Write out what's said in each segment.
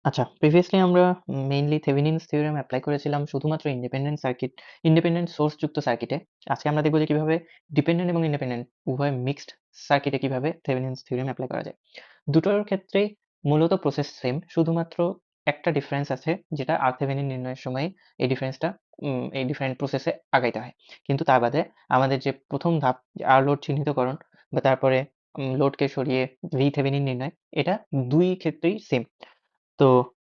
আচ্ছা, প্রিভিয়াসলি আমরা mainly থেভেনিনস theorem apply করেছিলাম শুধুমাত্র ইন্ডিপেন্ডেন্ট সোর্স যুক্ত সার্কিটে। আজকে আমরা দেখব যে কিভাবে ডিপেন্ডেন্ট এবং ইন্ডিপেন্ডেন্ট উভয় মিক্সড সার্কিটে কিভাবে থেভেনিনস থিওরেম এপ্লাই করা যায়। দুটোর ক্ষেত্রেই মূলত প্রসেস সেম, শুধুমাত্র একটা ডিফারেন্স আছে, যেটা RThevenin নির্ণয়ের সময় এই ডিফারেন্সটা এই ডিফারেন্ট প্রসেসে আগাইতে হয়। কিন্তু তা বাদে আমাদের যে প্রথম ধাপ, আর লোড চিহ্নিতকরণ বা তারপরে লোডকে সরিয়ে VThevenin নির্ণয়, এটা দুই ক্ষেত্রেই সেম। তো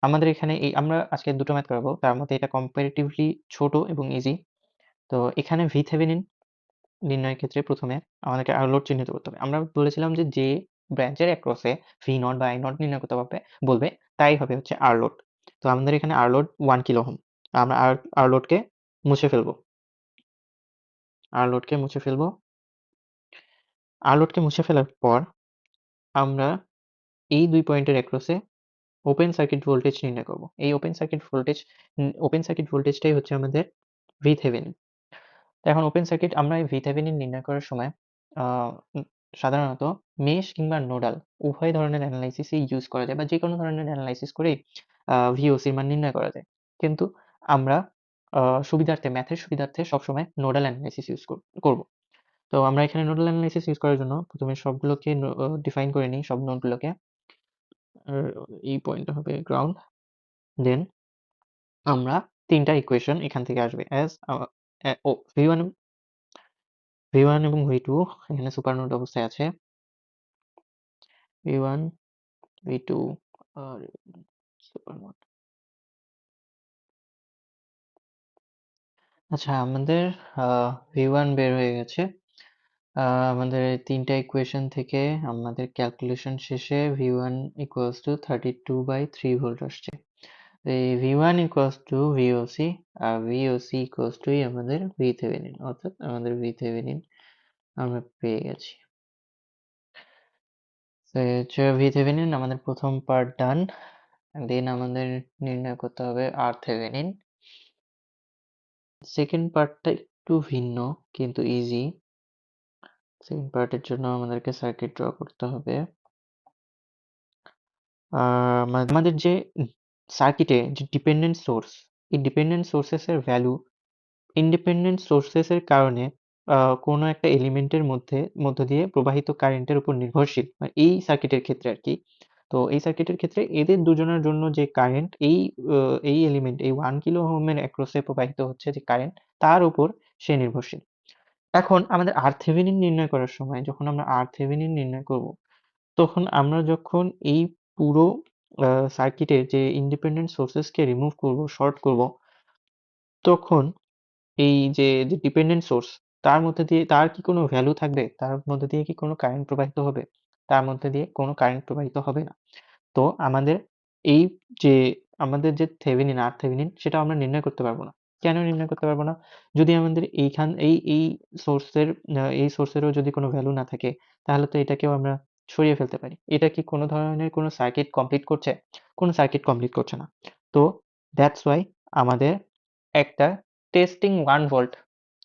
আমাদের এখানে আমরা আজকে ২ টো ম্যাথ করাবো। তার মধ্যে এটা কম্পারেটিভলি ছোট এবং ইজি। তো এখানে VThevenin নির্ণয়ের ক্ষেত্রে ১ম এ আমাদেরকে লোড চিহ্নিত করতে হবে। আমরা বলেছিলাম যে ব্রাঞ্চের অ্যাক্রসে V0 বা I0 নির্ণয় করতে বলবে, তাই হবে হচ্ছে R লোড। তো আমাদের এখানে R লোড 1 কিলো ওহম। আমরা R লোডকে মুছে ফেলবো। R লোডকে মুছে ফেলবো। R লোডকে মুছে ফেলার পর আমরা এই ২ পয়েন্টের অ্যাক্রসে ওপেন সার্কিট ভোল্টেজ নির্ণয় করব। এই ওপেন সার্কিট ভোল্টেজটাই হচ্ছে আমাদের VThevenin। এখন ওপেন সার্কিট আমরা এই VThevenin নির্ণয় করার সময় আ উম সাধারণত মেশ কিংবা নোডাল উভয় ধরনের এনালাইসিসই ইউজ করা যায় বা যেকোনো ধরনের এনালাইসিস করেই VOC এর মান নির্ণয় করা যায়। কিন্তু আমরা আ ম্যাথের সুবিধার্থে সবসময় নোডাল এনালাইসিস ইউজ করব। তো আমরা এখানে নোডাল এনালাইসিস ইউজ করার জন্য ১ম এ সবগুলোকে ডিফাইন করে নিই, সব নোডগুলোকে। আর এই পয়েন্টটা হবে গ্রাউন্ড। দেন আমরা ৩ টা ইকুয়েশন এখান থেকে আসবে অ্যাজ V1 এবং V2 এখানে সুপার নোড অবস্থায় আছে। V1, V2 আর সুপার নোড। আচ্ছা, আমাদের আ V1 বের হয়ে গেছে। আ আমাদের ৩ টা ইকুয়েশন থেকে আমাদের ক্যালকুলেশন শেষে V1 equals to 32/3 ভোল্ট আসছে। এই V1 equals to VOC, R VOC equals to আমাদের VThevenin, অর্থাৎ আমাদের VThevenin আমরা পেয়ে গেছি। তো এই হচ্ছে VThevenin, আমাদের প্রথম পার্ট ডান। দেন আমাদের নির্ণয় করতে হবে RThevenin। সেকেন্ড পার্টটা একটু ভিন্ন কিন্তু ইজি। সেকেন্ড পার্টের জন্য আমাদেরকে সার্কিট ড্র করতে হবে। আমাদের যে সার্কিটে যে ডিপেন্ডেন্ট সোর্স, এই ডিপেন্ডেন্ট সোর্সেস এর ভ্যালু ইন্ডিপেন্ডেন্ট সোর্সেস এর কারণে কোনো একটা এলিমেন্টের মধ্য দিয়ে প্রবাহিত কারেন্টের উপর নির্ভরশীল। এই সার্কিটের ক্ষেত্রে আরকি। তো এই সার্কিটের ক্ষেত্রে এদের দুজনের জন্য যে কারেন্ট এই এলিমেন্ট এই 1 কিলো ওহমের অ্যাক্রস এ প্রবাহিত হচ্ছে যে কারেন্ট, তার উপর সে নির্ভরশীল। এখন আমাদের RThevenin নির্ণয় করার সময় যখন আমরা RThevenin নির্ণয় করব, তখন আমরা যখন এই পুরো আ সার্কিটের যে ইন্ডিপেন্ডেন্ট সোর্সেস কে রিমুভ করব, শর্ট করব, তখন এই যে ডিপেন্ডেন্ট সোর্স, তার মধ্যে দিয়ে তার কি কোনো ভ্যালু থাকবে? তার মধ্যে দিয়ে কি কোনো কারেন্ট প্রবাহিত হবে? তার মধ্যে দিয়ে কোনো কারেন্ট প্রবাহিত হবে না। তো এই যে আমাদের যে RThevenin সেটা আমরা নির্ণয় করতে পারব না। কেন নির্ণয় করতে পারব না? যদি আমাদের এই সোর্সের এই সোর্সেরও যদি কোনো ভ্যালু না থাকে, তাহলে তো এটাকেও আমরা সরিয়ে ফেলতে পারি। এটা কি কোনো ধরনের কোনো সার্কিট কমপ্লিট করছে? কোনো সার্কিট কমপ্লিট করছে না। তো দ্যাটস ওয়াই আমাদের একটা টেস্টিং 1 ভোল্ট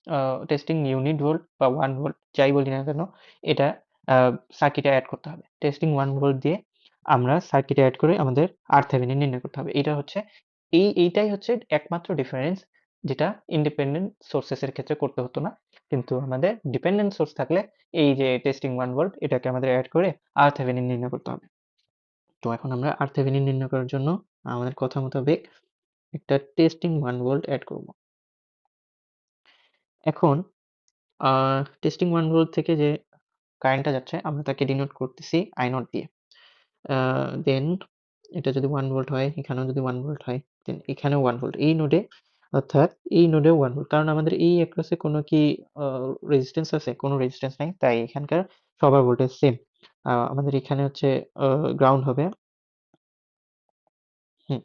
আ টেস্টিং ইউনিট ভোল্ট বা 1 ভোল্ট যাই বলি না কেন, এটা আ সার্কিটে এড করতে হবে। টেস্টিং 1 ভোল্ট দিয়ে আমরা সার্কিটে এড করে আমাদের RThevenin নির্ণয় করতে হবে। এটা হচ্ছে এইটাই হচ্ছে একমাত্র ডিফারেন্স, যেটা ইন্ডিপেন্ডেন্ট সোর্সেস এর ক্ষেত্রে করতে হতো না। কিন্তু আমাদের ডিপেন্ডেন্ট সোর্স থাকলে এই যে টেস্টিং 1 ভোল্ট এটাকে আমাদের এড করে RThevenin নির্ণয় করতে হবে। তো এখন আমরা RThevenin নির্ণয় করার জন্য আমাদের কথা মোতাবেক একটা টেস্টিং 1 ভোল্ট এড করব। এখন আ টেস্টিং 1 ভোল্ট থেকে যে কারেন্টটা যাচ্ছে আমরা তাকে ডিনোট করতেছি I0 দিয়ে। আ দেন এটা যদি 1 ভোল্ট হয়, এখানেও যদি 1 ভোল্ট হয়, দেন এখানেও 1 ভোল্ট। অর্থাৎ এই নোডেও 1 ভোল্ট। কারণ আমাদের এই এক্রসে কোনো কি আ রেজিস্ট্যান্স আছে? কোনো রেজিস্ট্যান্স নাই। তাই এখানকার সবার ভোল্টেজ সেম। আমাদের এখানে হচ্ছে আ গ্রাউন্ড হবে। হুম।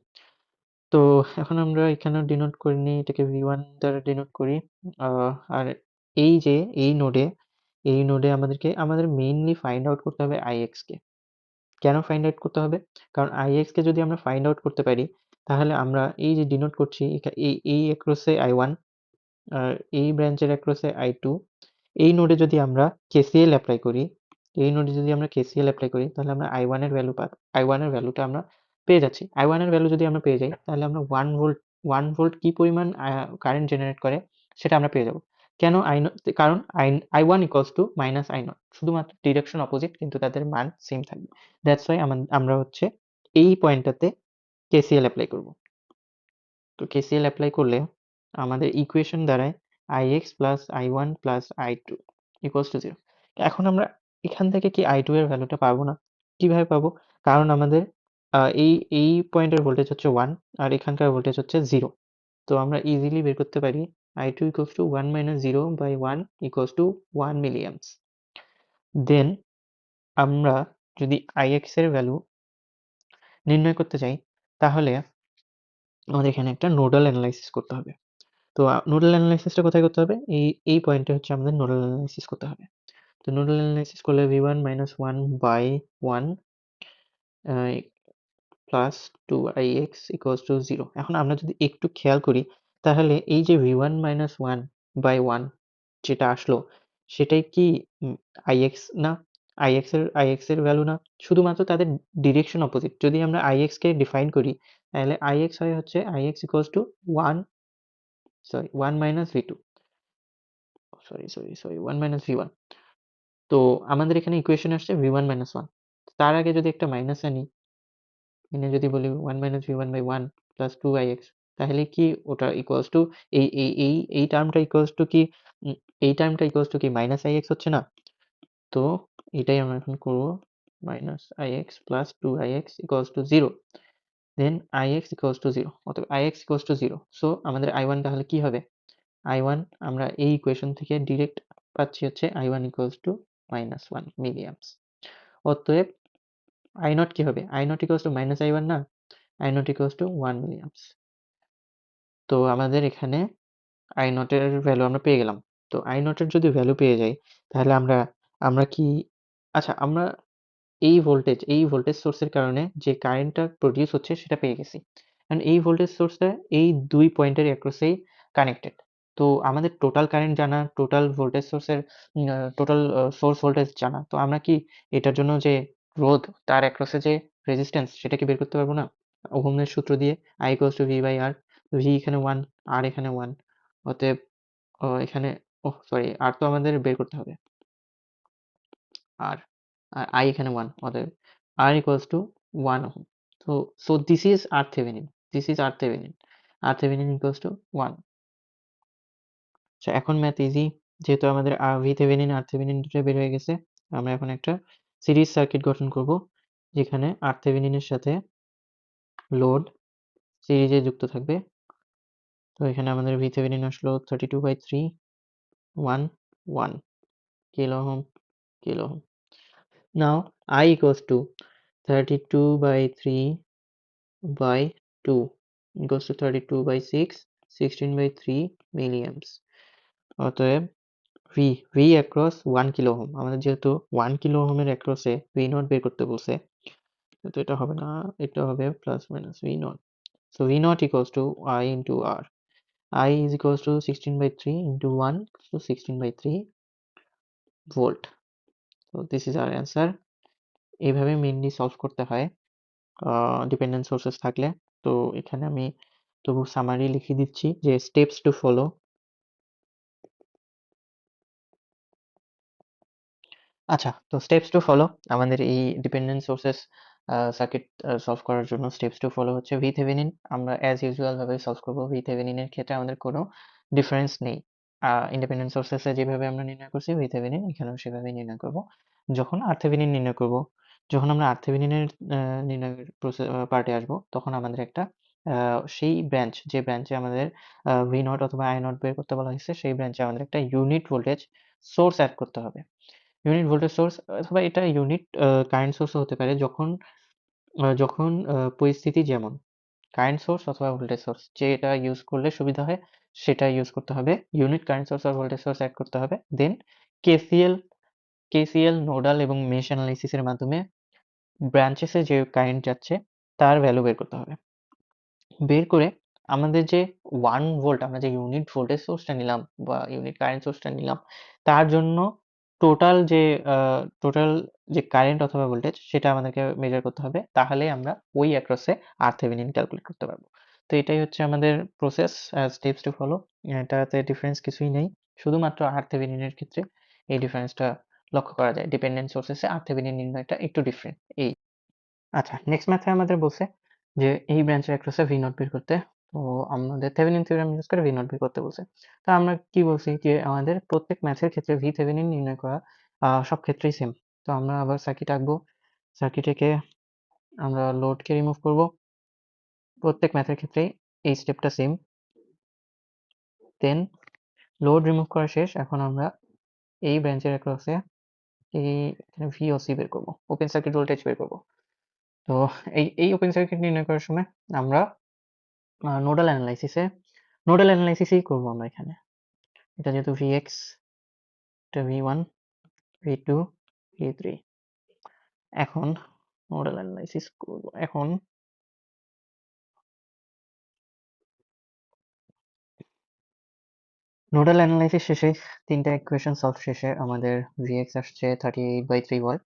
তো এখন আমরা এখানেও ডিনোট করে নিই, এটাকে V1 দ্বারা ডিনোট করি। আ আর এই যে এই নোডে আমাদের মেইনলি ফাইন্ড আউট করতে হবে Ix কে। কেন ফাইন্ড আউট করতে হবে? কারণ Ix কে যদি আমরা ফাইন্ড আউট করতে পারি, তাহলে আমরা এই যে ডিনোট করছি এই অ্যাক্রস এ I1, আর এই ব্রাঞ্চের অ্যাক্রস এ I2, এই নোডে যদি আমরা KCL এপ্লাই করি, তাহলে আমরা I1 এর ভ্যালুটা আমরা পেয়ে যাচ্ছি। I1 এর ভ্যালু যদি আমরা পেয়ে যাই তাহলে আমরা 1 ভোল্ট কি পরিমাণ কারেন্ট জেনারেট করে সেটা আমরা পেয়ে যাব। কেন কারণ I1 equals to minus I0, শুধুমাত্র ডিরেকশন অপোজিট কিন্তু তাদের মান সেম থাকবে। দ্যাটস ওয়াই আমরা হচ্ছে এই পয়েন্টটাতে KCL অ্যাপ্লাই করব। তো KCL অ্যাপ্লাই করলে আমাদের ইকুয়েশন দাঁড়ায় ix plus I1 plus I2 equals to 0। এখন আমরা এখান থেকে কি I2 এর ভ্যালুটা পাবো না? কিভাবে পাবো? কারণ আমাদের এই পয়েন্টের ভোল্টেজ হচ্ছে 1 আর এখানকার ভোল্টেজ হচ্ছে 0। তো আমরা ইজিলি বের করতে পারি I2 equals to 1 minus 0 by 1 equals to 1 milliamps। দেন আমরা যদি ix এর ভ্যালু নির্ণয় করতে চাই তাহলে আমাদের এখানে একটা নোডাল অ্যানালাইসিস করতে হবে। তো নোডাল অ্যানালাইসিসটা কোথায় করতে হবে? এই পয়েন্টে হচ্ছে আমাদের নোডাল অ্যানালাইসিস করতে হবে। তো নোডাল অ্যানালাইসিস করলে v1 minus 1 by 1 plus 2ix equals to 0। এখন আমরা যদি একটু খেয়াল করি তাহলে এই যে v1 minus 1 by 1 যেটা আসলো সেটাই কি ix না? ix এর ভ্যালু না? শুধুমাত্র তাদের ডিরেকশন অপোজিট। যদি আমরা ix কে ডিফাইন করি তাহলে ix হয় হচ্ছে ix equals to 1 minus v2, sorry 1 minus v1। তো আমাদের এখানে ইকুয়েশন আসছে v1 minus 1। তার আগে যদি একটা মাইনাস আনি, এনে যদি বলি 1 minus v1 by 1 plus 2ix, তাহলে কি ওটা ইকুয়ালস টু এই টার্মটা ইকুয়ালস টু কি এই টার্মটা ইকুয়ালস টু কি মাইনাস ix হচ্ছে না? তো এটাই আমরা এখন করব, minus ix plus 2ix equals to 0। Then ix equals to 0, অতএব ix ইকুয়ালস টু 0। সো আমাদের I1 তাহলে কি হবে? I1 আমরা এই ইকুয়েশন থেকে ডিরেক্ট পাচ্ছি হচ্ছে I1 equals to minus 1 milliamps। অতএব I0 কি হবে? I0 equals to minus I1 না? I0 equals to 1 milliamps। তো আমাদের এখানে I0 এর ভ্যালু আমরা পেয়ে গেলাম। তো I0 এর যদি ভ্যালু পেয়ে যাই তাহলে আমরা আমরা কি আচ্ছা আমরা এই ভোল্টেজ সোর্সের কারণে যে কারেন্টটা প্রডিউস হচ্ছে সেটা পেয়ে গেছি। কারণ এই ভোল্টেজ সোর্সটা এই 2 পয়েন্টের অ্যাক্রসেই কানেক্টেড। তো আমাদের টোটাল কারেন্ট জানা, টোটাল ভোল্টেজ সোর্সের টোটাল সোর্স ভোল্টেজ জানা। তো আমরা কি এটার জন্য যে রোধ তার অ্যাক্রসে যে রেজিস্ট্যান্স সেটা কি বের করতে পারবো না? ওহমের সূত্র দিয়ে I equals to V/R। V এখানে 1, R এখানে 1। অতএব এখানে সরি R তো আমাদের বের করতে হবে। আর I এখানে 1, অতএব R equals to 1 ohm। So this is RThevenin, this is RThevenin, RThevenin equals to 1। আচ্ছা এখন ম্যাথ ইজি, যেহেতু আমাদের VThevenin RThevenin দুটোই বের হয়ে গেছে, আমরা এখন একটা সিরিজ সার্কিট গঠন করব যেখানে RThevenin এর সাথে লোড সিরিজে যুক্ত থাকবে। তো এখানে আমাদের VThevenin আসলো 32/3 1 1 kilo ohm kilo ohm. Now I equals to 32/3 by 2 equals to 32/6, 16/3 milliamps। অতএব V across 1 কিলো ওহম, আমাদের যেহেতু 1 কিলো ওহমের অ্যাক্রসে V0 বের করতে বলছে, তো এটা হবে না, এটা হবে plus minus V0। So V0 equals to I into R। I is equals to 16/3 into 1, so 16/3 volt। So this is our answer। এইভাবে মেইনলি সলভ করতে হয় ডিপেন্ডেন্ট সোর্সেস থাকলে। তো এখানে আমি তবু সামারি লিখে দিচ্ছি যে স্টেপস টু ফলো। আচ্ছা, তো স্টেপস টু ফলো আমাদের এই ডিপেন্ডেন্ট সোর্সেস সার্কিট সলভ করার জন্য স্টেপস টু ফলো হচ্ছে VThevenin আমরা অ্যাজ ইউজুয়াল ভাবে সলভ করব। VThevenin এর ক্ষেত্রে আমাদের কোনো ডিফারেন্স নেই। ইন্ডিপেন্ডেন্ট সোর্সেসে যেভাবে আমরা নির্ণয় করছি VThevenin এখানেও সেভাবেই নির্ণয় করব। যখন RThevenin নির্ণয় করব, যখন আমরা RThevenin এর নির্ণয়ের পার্টে আসব, তখন আমাদের একটা সেই ব্রাঞ্চ যে ব্রাঞ্চে আমাদের V0 অথবা I0 বের করতে বলা হয়েছে সেই ব্রাঞ্চে আমাদের একটা ইউনিট ভোল্টেজ সোর্স অ্যাড করতে হবে। ইউনিট ভোল্টেজ সোর্স অথবা এটা ইউনিট কারেন্ট সোর্সও হতে পারে, যখন পরিস্থিতি যেমন কারেন্ট সোর্স অথবা ভোল্টেজ সোর্স যেটা ইউজ করলে সুবিধা হয় সেটা ইউজ করতে হবে। ইউনিট কারেন্ট সোর্স আর ভোল্টেজ সোর্স অ্যাড করতে হবে। দেন কেসিএল কেসিএল নোডাল এবং মেশ অ্যানালাইসিস এর মাধ্যমে ব্রাঞ্চেসে যে কারেন্ট যাচ্ছে তার ভ্যালু বের করতে হবে। বের করে আমাদের যে 1 ভোল্ট আমরা যে ইউনিট ভোল্টেজ সোর্সটা নিলাম বা ইউনিট কারেন্ট সোর্সটা নিলাম তার জন্য টোটাল যে কারেন্ট অথবা ভোল্টেজ সেটা আমাদেরকে মেজার করতে হবে, তাহলে আমরা ওই অ্যাক্রসে RThevenin ক্যালকুলেট করতে পারবো। তো এটাই হচ্ছে আমাদের প্রসেস, স্টেপস টু ফলো। এটাতে ডিফারেন্স কিছুই নেই, শুধুমাত্র RThevenin এর ক্ষেত্রে এই ডিফারেন্সটা লক্ষ্য করা যায়। ডিপেন্ডেন্ট সোর্সেসে RThevenin নির্ণয়টা একটু ডিফারেন্ট এই। আচ্ছা, নেক্সট ম্যাথে আমাদের বলছে যে এই ব্রাঞ্চের অ্যাক্রসে ভি নট বের করতে। তো আমাদের থেভেনিন থিওরেম ইউজ করে ভি নট বের করতে বলছে। তো আমরা কি বলছি যে আমাদের প্রত্যেক ম্যাথের ক্ষেত্রে ভি থেভেনিন নির্ণয় করা সব ক্ষেত্রেই সেম। তো আমরা আবার সার্কিট আঁকবো। সার্কিটে আমরা লোডকে রিমুভ করব। প্রত্যেক ম্যাথের ক্ষেত্রেই এই স্টেপটা সেম। দেন লোড রিমুভ করা শেষ। এখন আমরা এই ব্রাঞ্চের অ্যাক্রসে এই এখানে ভিওসি বের করব, ওপেন সার্কিট ভোল্টেজ বের করব। তো এই ওপেন সার্কিট নির্ণয় করার সময় আমরা নোডাল অ্যানালাইসিসই করবো আমরা এখানে। এটা যেহেতু Vx, এটা V1, V2, V3। এখন নোডাল অ্যানালাইসিস করব। এখন নোডাল অ্যানালাইসিস শেষে তিনটা ইকুয়েশন সলভ শেষে আমাদের Vx আসছে 38/3 ভোল্ট।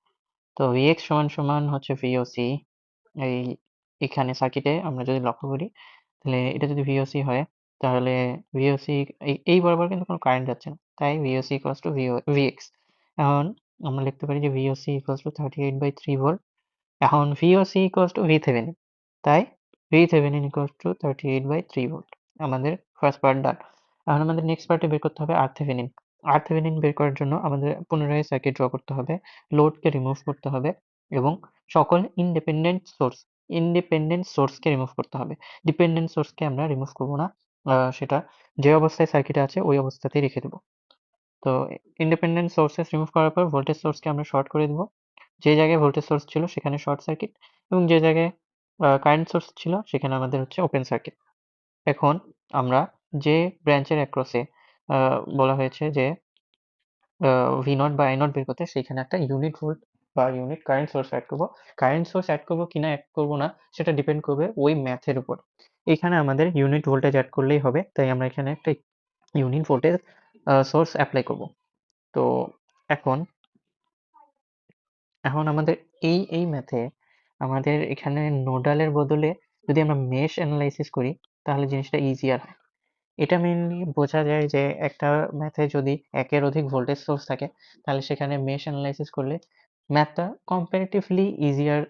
তো Vx সমান সমান হচ্ছে VOC। এই এখানে সার্কিটে আমরা যদি লক্ষ্য করি, তাহলে এটা যদি VOC হয়, তাহলে VOC এই বরাবর কিন্তু কোনো কারেন্ট যাচ্ছে না, তাই VOC ইকুয়ালস টু Vx। এখন আমরা লিখতে পারি যে VOC ইকুয়ালস টু 38/3 ভোল্ট। এখন VOC ইকুয়ালস টু VThevenin, তাই VThevenin ইকুয়ালস টু 38/3 ভোল্ট। আমাদের ফার্স্ট পার্ট ডান। এখন আমাদের নেক্সট পার্টে বের করতে হবে RThevenin। RThevenin বের করার জন্য আমাদের পুনরায় সার্কিট ড্র করতে হবে, লোডকে রিমুভ করতে হবে এবং সকল ইন্ডিপেন্ডেন্ট সোর্সকে রিমুভ করতে হবে। ডিপেন্ডেন্ট সোর্সকে আমরা রিমুভ করব না, সেটা যে অবস্থায় সার্কিটে আছে ওই অবস্থাতেই রেখে দেবো। তো ইন্ডিপেন্ডেন্ট সোর্সেস রিমুভ করার পর ভোল্টেজ সোর্সকে আমরা শর্ট করে দেবো। যে জায়গায় ভোল্টেজ সোর্স ছিল সেখানে শর্ট সার্কিট, এবং যে জায়গায় কারেন্ট সোর্স ছিল সেখানে আমাদের হচ্ছে ওপেন সার্কিট। এখন আমরা যে ব্রাঞ্চের অ্যাক্রসে বলা হয়েছে যে ভি নট বা আই নট বের করতে, সেইখানে একটা ইউনিট ভোল্ট বা ইউনিট কারেন্ট সোর্স অ্যাড করবো। কারেন্ট সোর্স অ্যাড করবো কিনা অ্যাড করবো না সেটা ডিপেন্ড করবে ওই ম্যাথের উপর। এখানে আমাদের ইউনিট ভোল্টেজ অ্যাড করলেই হবে, তাই আমরা এখানে একটা ইউনিট ভোল্টেজ সোর্স অ্যাপ্লাই করব। তো এখন এখন আমাদের এই ম্যাথে আমাদের এখানে নোডালের বদলে যদি আমরা মেশ অ্যানালাইসিস করি, তাহলে জিনিসটা ইজিয়ার হয়। এটা মেইনলি বোঝা যায় যে একটা ম্যাথে যদি একের অধিক ভোল্টেজ সোর্স থাকে, তাহলে সেখানে মেশ অ্যানালাইসিস করলে ম্যাথটা কম্পারেটিভলি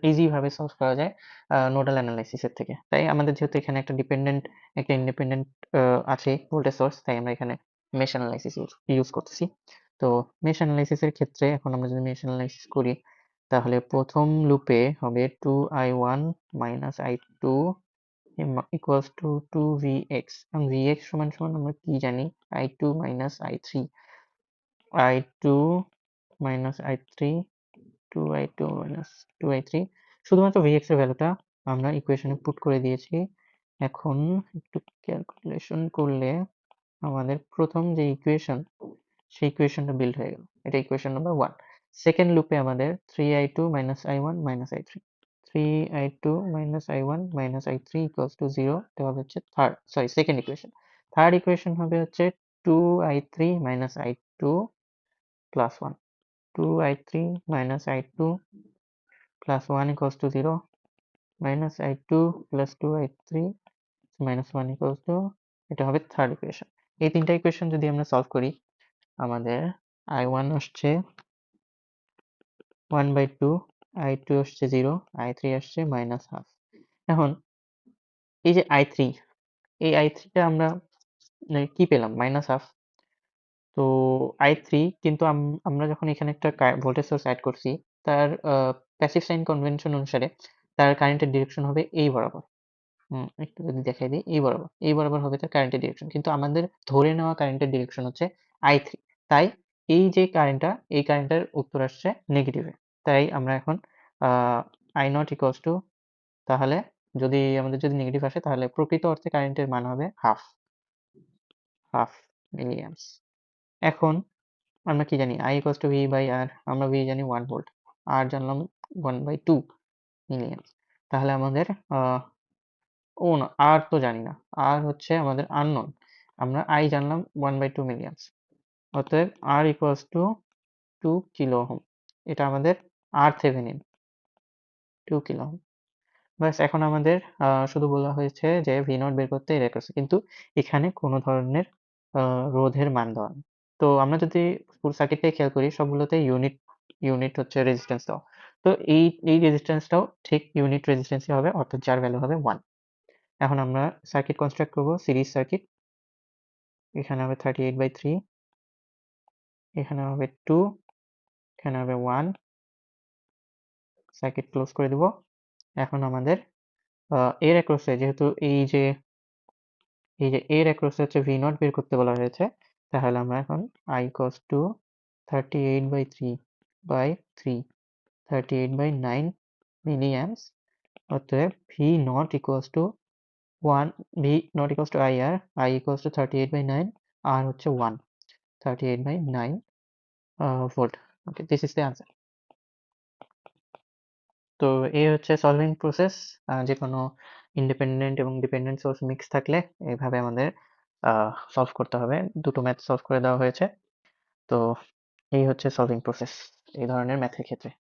ইজিভাবে সলভ করা যায় নোডাল অ্যানালাইসিসের থেকে। তাই আমাদের যেহেতু এখানে একটা ইন্ডিপেন্ডেন্ট আছে ভোল্টেজ সোর্স, তাই আমরা এখানে মেশ অ্যানালাইসিস ইউজ করতেছি। তো মেশ অ্যানালাইসিসের ক্ষেত্রে এখন আমরা যদি মেশ অ্যানালাইসিস করি, তাহলে প্রথম লুপে হবে 2i1 minus i2 equals to 2Vx। এবং Vx সমান সমান আমরা কি জানি, i2 minus i3, i2 minus i3, 2i2 minus 2i3। শুধুমাত্র Vx এর ভ্যালুটা আমরা ইকুয়েশনে পুট করে দিয়েছি। এখন একটু ক্যালকুলেশন করলে আমাদের প্রথম যে ইকুয়েশন, সেই ইকুয়েশনটা বিল্ড হয়ে গেল। এটা ইকুয়েশন নাম্বার 1। সেকেন্ড লুপে আমাদের 3i2 minus i1 minus i3, 3i2 minus i1 minus i3 equals to 0। এটা হবে হচ্ছে সেকেন্ড ইকুয়েশন। থার্ড ইকুয়েশন হবে হচ্ছে 2i3 minus i2 plus 1, 2i3 minus i2 plus 1 equals to 0, minus i2 plus 2i3 minus 1 equals to, এটা হবে third equation. এই তিনটা equation যদি আমরা সলভ করি, আমাদের i1 আসছে 1/2, i2 আসছে 0, i3 আসছে মাইনাস হাফ। এখন এই যে i3, এই i3টা আমরা কি পেলাম, মাইনাস হাফ। তো i3 কিন্তু আমরা যখন এখানে একটা ভোল্টেজ সোর্স অ্যাড করছি, তার প্যাসিভ সাইন কনভেনশন অনুসারে তার কারেন্টের ডিরেকশন হবে এই বরাবর। একটু যদি দেখাই দিই, এই বরাবর হবে তার কারেন্টের ডিরেকশন, কিন্তু আমাদের ধরে নেওয়া কারেন্টের ডিরেকশন হচ্ছে i3। তাই এই যে কারেন্টটা, এই কারেন্টের উত্তর আসছে নেগেটিভে। তাই আমরা এখন আই নট ইকুয়ালস টু, তাহলে যদি নেগেটিভ আসে, তাহলে প্রকৃত অর্থে কারেন্টের মান হবে হাফ মিলিঅ্যাম্পস। এখন আমরা কি জানি, I equals to V by R, আমরা V জানি 1 ভোল্ট, R জানলাম 1/2 মিলিঅ্যাম্পস। তাহলে আমাদের না, R তো জানি না, R হচ্ছে আমাদের আননোন। আমরা I জানলাম 1/2 মিলিঅ্যাম্পস। অতএব R equals to 2 kilo ohm, এটা আমাদের RThevenin 2 কিলো ওহম। ব্যাস এখন আমাদের শুধু বলা হয়েছে যে V0 বের করতে এর across কিন্তু এখানে কোনো ধরনের রোধের মান দেওয়া নেই। তো আমরা যদি ফুল সার্কিটটাই খেয়াল করি সবগুলোতেই ইউনিট হচ্ছে রেজিস্ট্যান্স দেওয়া। তো এই রেজিস্ট্যান্সটাও ঠিক ইউনিট রেজিস্ট্যান্সই হবে অর্থাৎ যার ভ্যালু হবে 1। এখন আমরা সার্কিট কনস্ট্রাক্ট করব সিরিজ সার্কিট। এখানে হবে 38/3, এখানে হবে 2, এখানে হবে 1, সার্কিট ক্লোজ করে দিব। এখন আমাদের এর অ্যাক্রসে যেহেতু এই যে এর অ্যাক্রসে হচ্ছে V0 বের করতে বলা হয়েছে, তাহলে আমরা এখন I equals to 38/3 38/9 milliamps, অতএব V0 equals to 1, V0 equals to IR, I equals to 38/9, R হচ্ছে 1, 38/9 volt. Okay, this is the answer. তো এই হচ্ছে সলভিং প্রসেস। যে কোনো ইন্ডিপেন্ডেন্ট এবং ডিপেন্ডেন্ট সোর্স মিক্স থাকলে এইভাবে আমাদের সলভ করতে হবে। দুটো ম্যাথ সলভ করে দেওয়া হয়েছে। তো এই হচ্ছে সলভিং প্রসেস এই ধরনের ম্যাথের ক্ষেত্রে।